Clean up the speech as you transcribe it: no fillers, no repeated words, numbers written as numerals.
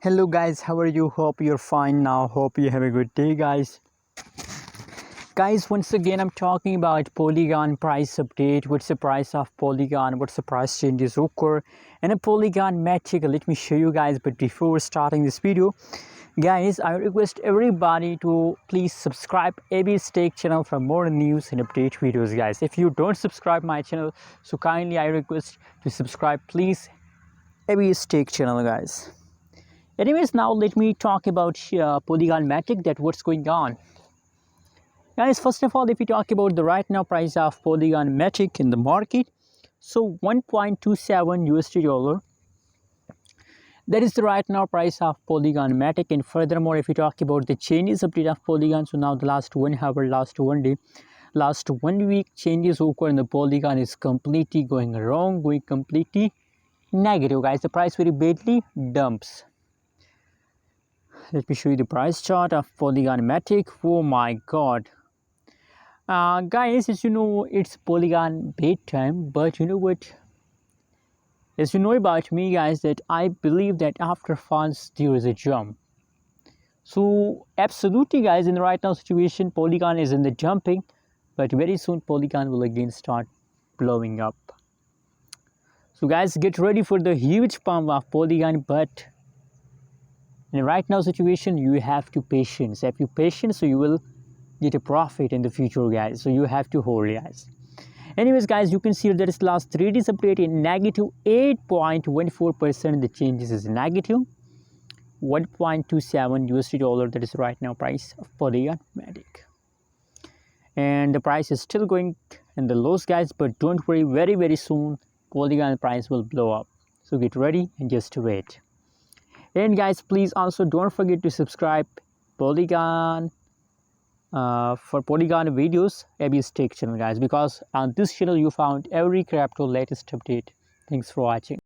Hello guys, how are you? Hope you're fine now. Hope you have a good day, guys. Once again I'm talking about Polygon price update. What's the price of Polygon? What's the price changes occur and a Polygon Matic? Let me show you guys, but before starting this video, guys, I request everybody to please subscribe AB Stake channel for more news and update videos, guys. If you don't subscribe my channel, so kindly I request to subscribe, please. AB Stake channel, guys. Anyways, now let me talk about Polygon Matic, that what's going on. Guys, first of all, if we talk about the right now price of Polygon Matic in the market, so 1.27 USD dollar. That is the right now price of Polygon Matic. And furthermore, if we talk about the changes update of Polygon, so now the last 1 hour, last 1 day, last 1 week changes occur in the Polygon is completely going wrong, going completely negative, guys. The price very badly dumps. Let me show you the price chart of Polygon Matic. Oh my god. Guys, as you know, it's Polygon bedtime, but you know what? As you know about me, guys, that I believe that after falls, there is a jump. So, absolutely, guys, in the right now situation, Polygon is in the jumping, but very soon Polygon will again start blowing up. So, guys, get ready for the huge pump of Polygon, but in the right now situation, you have to patience. If you patience, so you will get a profit in the future, guys. So you have to hold, guys. Anyways, guys, you can see that is last 3 days update in negative 8.14%. The changes is negative 1.27 USD dollar. That is right now price of Polygon Matic. And the price is still going in the lows, guys. But don't worry, very soon Polygon price will blow up. So get ready and just wait. And guys, please also don't forget to subscribe Polygon for Polygon videos, AB Stake channel, guys, because on this channel you found every crypto latest update. Thanks for watching.